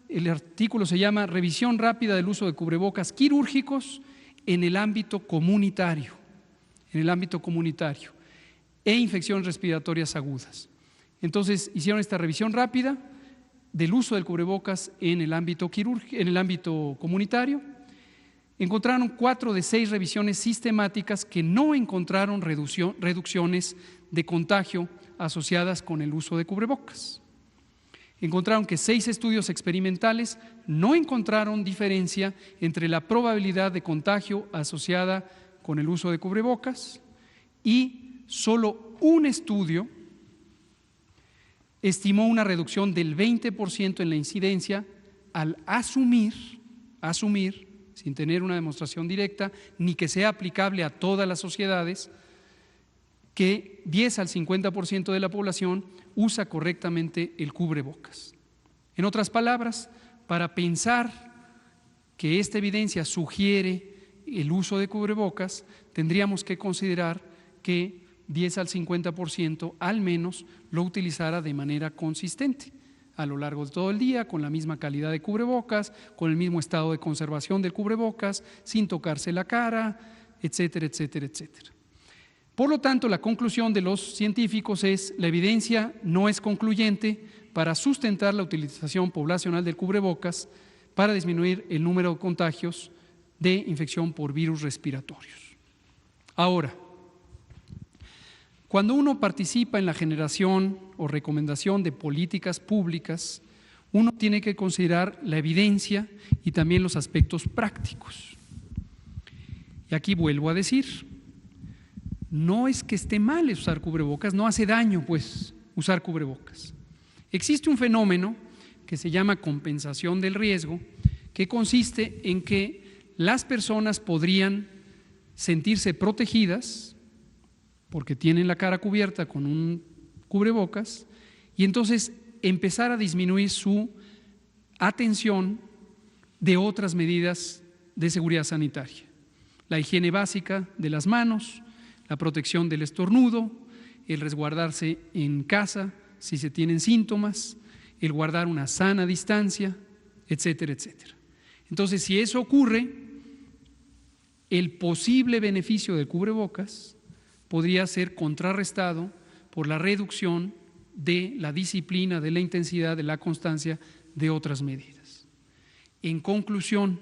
el artículo se llama Revisión rápida del uso de cubrebocas quirúrgicos en el ámbito comunitario, e infecciones respiratorias agudas. Entonces hicieron esta revisión rápida del uso del cubrebocas en el ámbito comunitario. Encontraron 4 de 6 revisiones sistemáticas que no encontraron reducciones de contagio asociadas con el uso de cubrebocas. Encontraron que 6 estudios experimentales no encontraron diferencia entre la probabilidad de contagio asociada con el uso de cubrebocas y solo un estudio estimó una reducción del 20% en la incidencia al asumir, sin tener una demostración directa, ni que sea aplicable a todas las sociedades, que 10 al 50% de la población usa correctamente el cubrebocas. En otras palabras, para pensar que esta evidencia sugiere el uso de cubrebocas, tendríamos que considerar que 10 al 50% al menos lo utilizara de manera consistente a lo largo de todo el día, con la misma calidad de cubrebocas, con el mismo estado de conservación del cubrebocas, sin tocarse la cara, etcétera, etcétera, etcétera. Por lo tanto, la conclusión de los científicos es: la evidencia no es concluyente para sustentar la utilización poblacional del cubrebocas para disminuir el número de contagios de infección por virus respiratorios. Ahora, cuando uno participa en la generación o recomendación de políticas públicas, uno tiene que considerar la evidencia y también los aspectos prácticos. Y aquí vuelvo a decir, no es que esté mal usar cubrebocas, no hace daño pues usar cubrebocas. Existe un fenómeno que se llama compensación del riesgo, que consiste en que las personas podrían sentirse protegidas porque tienen la cara cubierta con un cubrebocas y entonces empezar a disminuir su atención de otras medidas de seguridad sanitaria. La higiene básica de las manos, la protección del estornudo, el resguardarse en casa si se tienen síntomas, el guardar una sana distancia, etcétera, etcétera. Entonces, si eso ocurre, el posible beneficio del cubrebocas podría ser contrarrestado por la reducción de la disciplina, de la intensidad, de la constancia de otras medidas. En conclusión,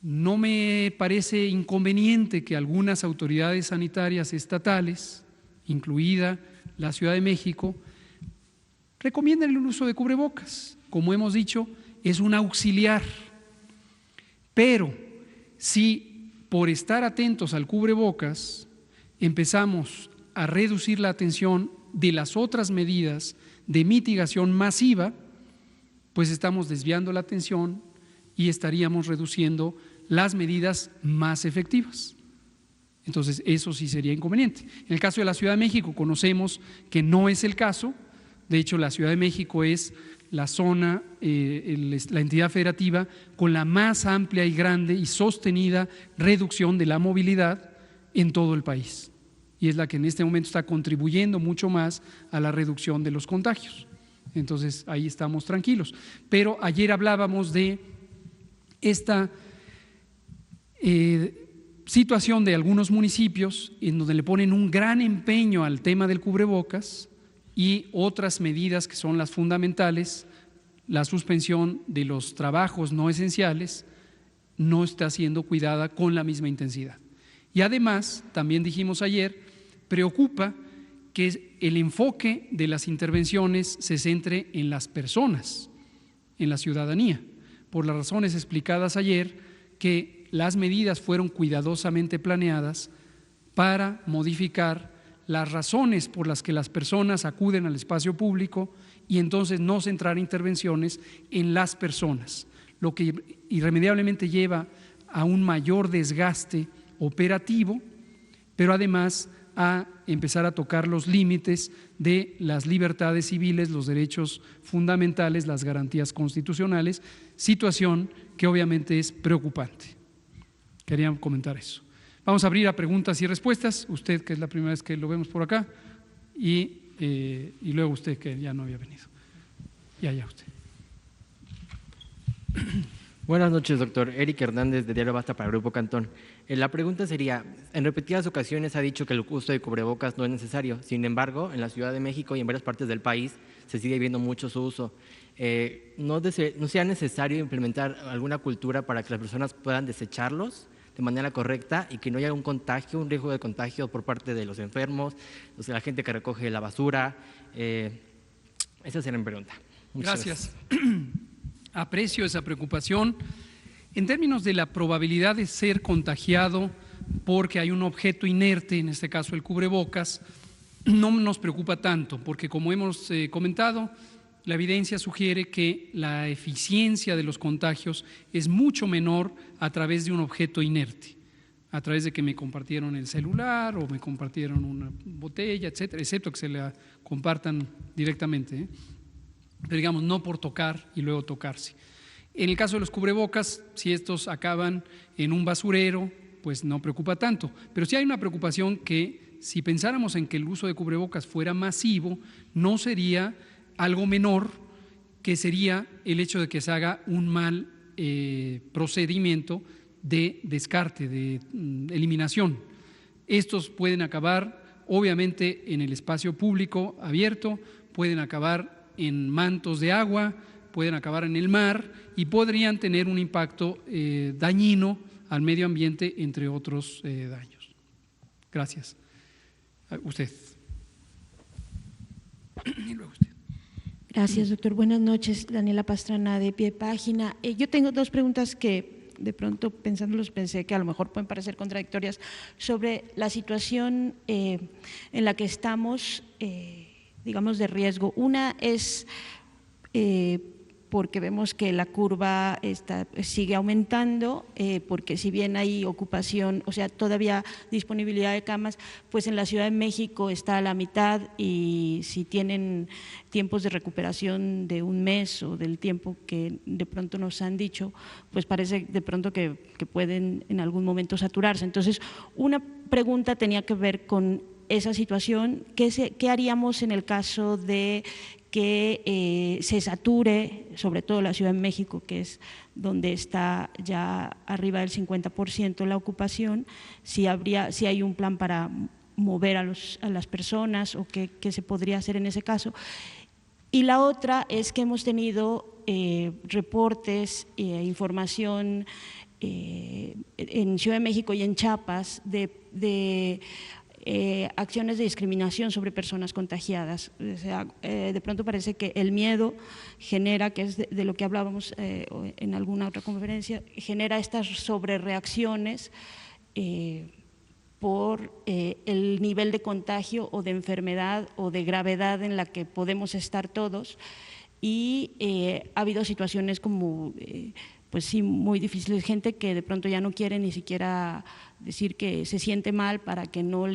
no me parece inconveniente que algunas autoridades sanitarias estatales, incluida la Ciudad de México, recomienden el uso de cubrebocas. Como hemos dicho, es un auxiliar. Pero si por estar atentos al cubrebocas empezamos a reducir la atención de las otras medidas de mitigación masiva, pues estamos desviando la atención y estaríamos reduciendo las medidas más efectivas. Entonces, eso sí sería inconveniente. En el caso de la Ciudad de México, conocemos que no es el caso. De hecho, la Ciudad de México es la zona, la entidad federativa con la más amplia y grande y sostenida reducción de la movilidad en todo el país, y es la que en este momento está contribuyendo mucho más a la reducción de los contagios. Entonces ahí estamos tranquilos. Pero ayer hablábamos de esta situación de algunos municipios en donde le ponen un gran empeño al tema del cubrebocas y otras medidas que son las fundamentales, la suspensión de los trabajos no esenciales, no está siendo cuidada con la misma intensidad. Y además, también dijimos ayer, preocupa que el enfoque de las intervenciones se centre en las personas, en la ciudadanía, por las razones explicadas ayer, que las medidas fueron cuidadosamente planeadas para modificar las razones por las que las personas acuden al espacio público y entonces no centrar intervenciones en las personas, lo que irremediablemente lleva a un mayor desgaste operativo, pero además a empezar a tocar los límites de las libertades civiles, los derechos fundamentales, las garantías constitucionales, situación que obviamente es preocupante. Quería comentar eso. Vamos a abrir a preguntas y respuestas, usted que es la primera vez que lo vemos por acá y luego usted que ya no había venido. Y allá usted. Buenas noches, doctor. Eric Hernández, de Diario Basta para Grupo Cantón. La pregunta sería, en repetidas ocasiones ha dicho que el uso de cubrebocas no es necesario. Sin embargo, en la Ciudad de México y en varias partes del país se sigue viendo mucho su uso. ¿No sea necesario implementar alguna cultura para que las personas puedan desecharlos de manera correcta y que no haya un contagio, un riesgo de contagio por parte de los enfermos, la gente que recoge la basura? Esa sería mi pregunta. Muchas gracias. Aprecio esa preocupación. En términos de la probabilidad de ser contagiado porque hay un objeto inerte, en este caso el cubrebocas, no nos preocupa tanto, porque como hemos comentado, la evidencia sugiere que la eficiencia de los contagios es mucho menor a través de un objeto inerte, a través de que me compartieron el celular o me compartieron una botella, etcétera, excepto que se la compartan directamente, pero digamos no por tocar y luego tocarse. En el caso de los cubrebocas, si estos acaban en un basurero, pues no preocupa tanto, pero sí hay una preocupación que si pensáramos en que el uso de cubrebocas fuera masivo, no sería algo menor, que sería el hecho de que se haga un mal procedimiento de descarte, de eliminación. Estos pueden acabar obviamente en el espacio público abierto, pueden acabar en mantos de agua, pueden acabar en el mar y podrían tener un impacto dañino al medio ambiente, entre otros daños. Gracias. Usted. Y luego usted. Gracias, doctor. Buenas noches, Daniela Pastrana, de Pie de Página. Yo tengo dos preguntas que de pronto pensándolos pensé que a lo mejor pueden parecer contradictorias sobre la situación en la que estamos, digamos, de riesgo. Una es porque vemos que la curva sigue aumentando, porque si bien hay ocupación, o sea, todavía disponibilidad de camas, pues en la Ciudad de México está a la mitad y si tienen tiempos de recuperación de un mes o del tiempo que de pronto nos han dicho, pues parece de pronto que pueden en algún momento saturarse. Entonces, una pregunta tenía que ver con esa situación. ¿Qué haríamos en el caso de que se sature, sobre todo la Ciudad de México, que es donde está ya arriba del 50% la ocupación? Si hay un plan para mover a las personas o qué se podría hacer en ese caso. Y la otra es que hemos tenido reportes e información en Ciudad de México y en Chiapas de acciones de discriminación sobre personas contagiadas. O sea, de pronto parece que el miedo genera, que es de lo que hablábamos en alguna otra conferencia, genera estas sobrereacciones por el nivel de contagio o de enfermedad o de gravedad en la que podemos estar todos, y ha habido situaciones como pues sí, muy difíciles, gente que de pronto ya no quiere ni siquiera decir que se siente mal para que no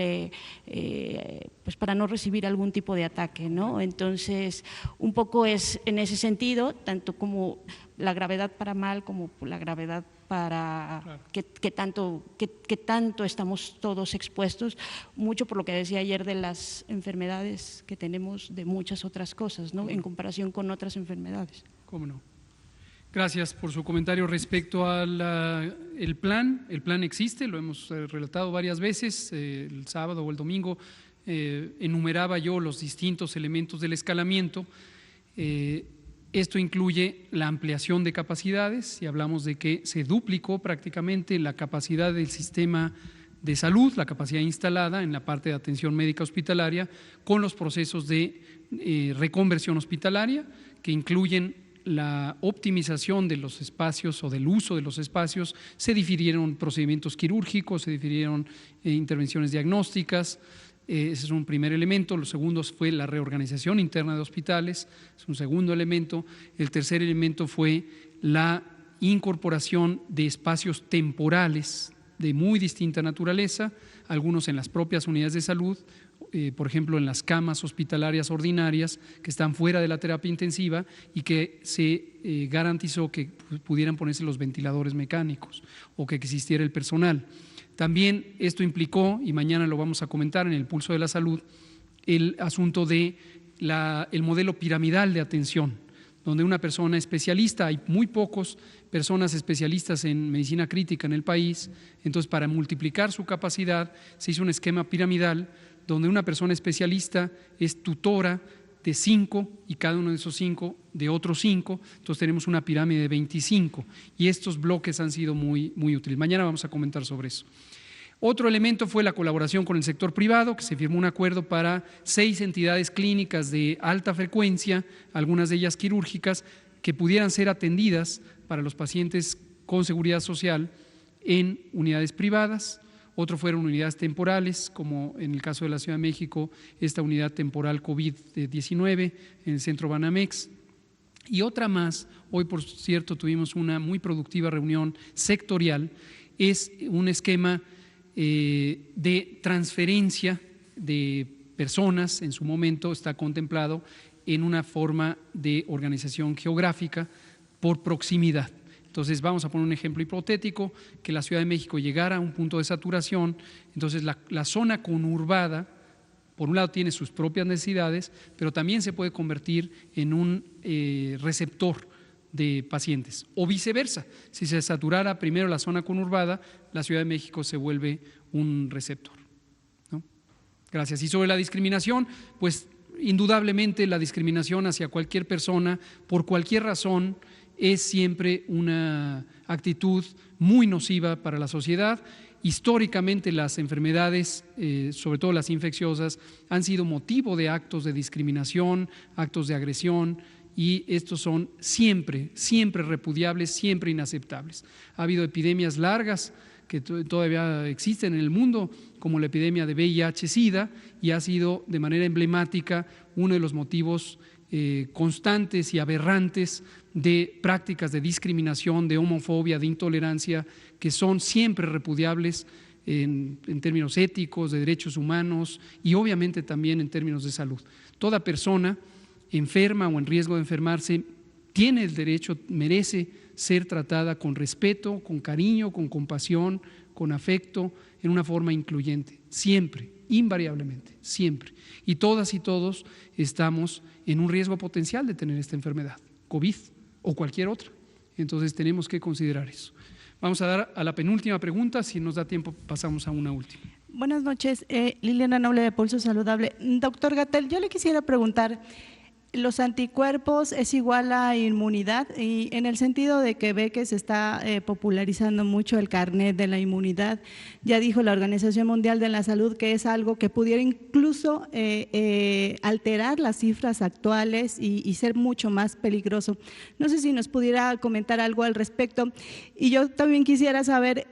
pues para no recibir algún tipo de ataque, ¿no? Entonces, un poco es en ese sentido, tanto como la gravedad para mal como la gravedad para que tanto estamos todos expuestos, mucho por lo que decía ayer de las enfermedades que tenemos, de muchas otras cosas, ¿no? En comparación con otras enfermedades. ¿Cómo no? Gracias por su comentario respecto al plan. El plan existe, lo hemos relatado varias veces, el sábado o el domingo enumeraba yo los distintos elementos del escalamiento. Esto incluye la ampliación de capacidades, y hablamos de que se duplicó prácticamente la capacidad del sistema de salud, la capacidad instalada en la parte de atención médica hospitalaria, con los procesos de reconversión hospitalaria, que incluyen la optimización de los espacios o del uso de los espacios, se difirieron procedimientos quirúrgicos, se difirieron intervenciones diagnósticas. Ese es un primer elemento. Lo segundo fue la reorganización interna de hospitales, es un segundo elemento. El tercer elemento fue la incorporación de espacios temporales de muy distinta naturaleza, algunos en las propias unidades de salud, por ejemplo en las camas hospitalarias ordinarias que están fuera de la terapia intensiva y que se garantizó que pudieran ponerse los ventiladores mecánicos o que existiera el personal. También esto implicó, y mañana lo vamos a comentar en el Pulso de la Salud, el asunto de el modelo piramidal de atención, donde una persona especialista, hay muy pocas personas especialistas en medicina crítica en el país, entonces para multiplicar su capacidad se hizo un esquema piramidal donde una persona especialista es tutora de 5 y cada uno de esos 5 de otros 5, entonces tenemos una pirámide de 25 y estos bloques han sido muy útiles. Mañana vamos a comentar sobre eso. Otro elemento fue la colaboración con el sector privado, que se firmó un acuerdo para 6 entidades clínicas de alta frecuencia, algunas de ellas quirúrgicas, que pudieran ser atendidas para los pacientes con seguridad social en unidades privadas. Otro fueron unidades temporales, como en el caso de la Ciudad de México, esta unidad temporal COVID-19 en el Centro Banamex. Y otra más, hoy por cierto tuvimos una muy productiva reunión sectorial, es un esquema de transferencia de personas, en su momento está contemplado en una forma de organización geográfica por proximidad. Entonces vamos a poner un ejemplo hipotético, que la Ciudad de México llegara a un punto de saturación, entonces la zona conurbada, por un lado tiene sus propias necesidades, pero también se puede convertir en un receptor de pacientes, o viceversa, si se saturara primero la zona conurbada, la Ciudad de México se vuelve un receptor, ¿no? Gracias. Y sobre la discriminación, pues indudablemente la discriminación hacia cualquier persona, por cualquier razón, es siempre una actitud muy nociva para la sociedad. Históricamente las enfermedades, sobre todo las infecciosas, han sido motivo de actos de discriminación, actos de agresión, y estos son siempre repudiables, siempre inaceptables. Ha habido epidemias largas que todavía existen en el mundo, como la epidemia de VIH-Sida, y ha sido de manera emblemática uno de los motivos constantes y aberrantes de prácticas de discriminación, de homofobia, de intolerancia, que son siempre repudiables en términos éticos, de derechos humanos y obviamente también en términos de salud. Toda persona enferma o en riesgo de enfermarse tiene el derecho, merece ser tratada con respeto, con cariño, con compasión, con afecto, en una forma incluyente, siempre, invariablemente, siempre. Y todas y todos estamos en un riesgo potencial de tener esta enfermedad, COVID o cualquier otra. Entonces tenemos que considerar eso. Vamos a dar a la penúltima pregunta, si nos da tiempo pasamos a una última. Buenas noches, Liliana Noble de Pulso Saludable. Doctor Gatell, yo le quisiera preguntar, ¿los anticuerpos es igual a inmunidad? Y en el sentido de que ve que se está popularizando mucho el carnet de la inmunidad, ya dijo la Organización Mundial de la Salud que es algo que pudiera incluso alterar las cifras actuales y ser mucho más peligroso. No sé si nos pudiera comentar algo al respecto. Y yo también quisiera saber,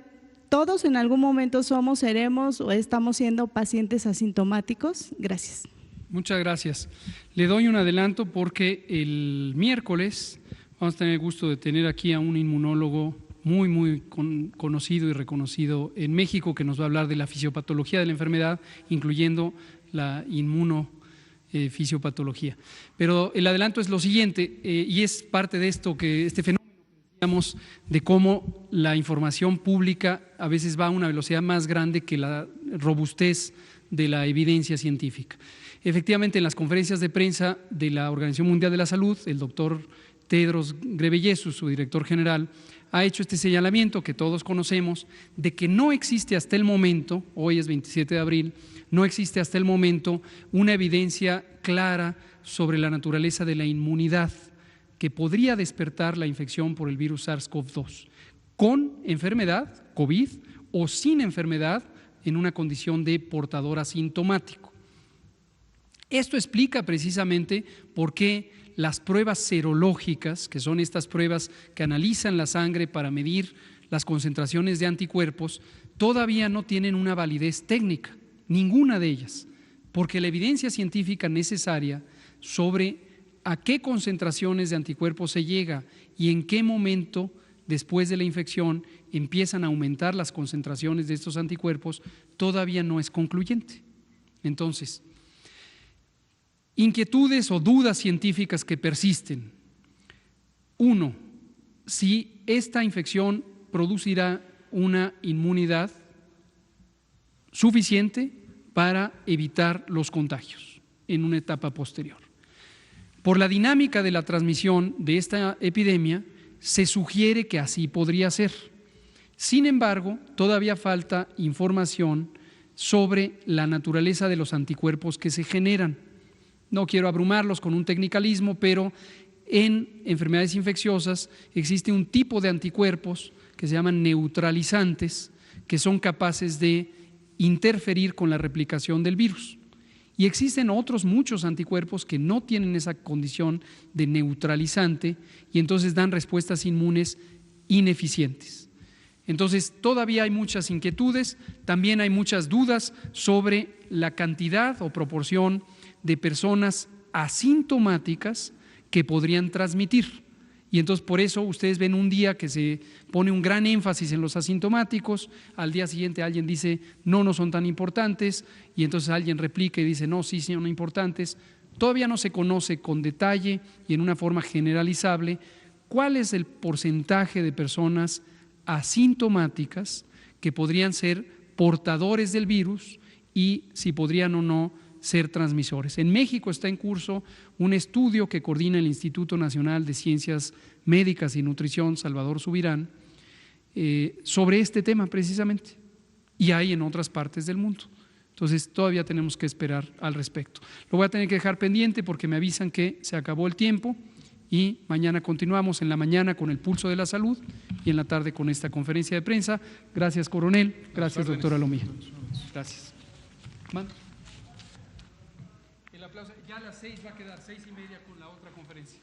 ¿todos en algún momento somos, seremos o estamos siendo pacientes asintomáticos? Gracias. Muchas gracias. Le doy un adelanto porque el miércoles vamos a tener el gusto de tener aquí a un inmunólogo muy conocido y reconocido en México que nos va a hablar de la fisiopatología de la enfermedad, incluyendo la inmunofisiopatología. Pero el adelanto es lo siguiente, y es parte de esto, que este fenómeno que decíamos de cómo la información pública a veces va a una velocidad más grande que la robustez de la evidencia científica. Efectivamente, en las conferencias de prensa de la Organización Mundial de la Salud, el doctor Tedros Ghebreyesus, su director general, ha hecho este señalamiento que todos conocemos de que no existe hasta el momento, hoy es 27 de abril, no existe hasta el momento una evidencia clara sobre la naturaleza de la inmunidad que podría despertar la infección por el virus SARS-CoV-2, con enfermedad, COVID, o sin enfermedad en una condición de portador asintomático. Esto explica precisamente por qué las pruebas serológicas, que son estas pruebas que analizan la sangre para medir las concentraciones de anticuerpos, todavía no tienen una validez técnica, ninguna de ellas, porque la evidencia científica necesaria sobre a qué concentraciones de anticuerpos se llega y en qué momento después de la infección empiezan a aumentar las concentraciones de estos anticuerpos todavía no es concluyente. Entonces, inquietudes o dudas científicas que persisten. Uno, si esta infección producirá una inmunidad suficiente para evitar los contagios en una etapa posterior. Por la dinámica de la transmisión de esta epidemia, se sugiere que así podría ser. Sin embargo, todavía falta información sobre la naturaleza de los anticuerpos que se generan. No quiero abrumarlos con un tecnicalismo, pero en enfermedades infecciosas existe un tipo de anticuerpos que se llaman neutralizantes, que son capaces de interferir con la replicación del virus. Y existen otros muchos anticuerpos que no tienen esa condición de neutralizante y entonces dan respuestas inmunes ineficientes. Entonces, todavía hay muchas inquietudes, también hay muchas dudas sobre la cantidad o proporción de personas asintomáticas que podrían transmitir. Y entonces por eso ustedes ven un día que se pone un gran énfasis en los asintomáticos, al día siguiente alguien dice no son tan importantes y entonces alguien replica y dice no, sí son importantes. Todavía no se conoce con detalle y en una forma generalizable cuál es el porcentaje de personas asintomáticas que podrían ser portadores del virus y si podrían o no ser transmisores. En México está en curso un estudio que coordina el Instituto Nacional de Ciencias Médicas y Nutrición, Salvador Subirán, sobre este tema precisamente, y hay en otras partes del mundo. Entonces todavía tenemos que esperar al respecto. Lo voy a tener que dejar pendiente porque me avisan que se acabó el tiempo y mañana continuamos, en la mañana con el pulso de la salud y en la tarde con esta conferencia de prensa. Gracias, coronel. Gracias, doctora Lomía. Gracias. El aplauso. Ya a las 6 va a quedar, 6:30 con la otra conferencia.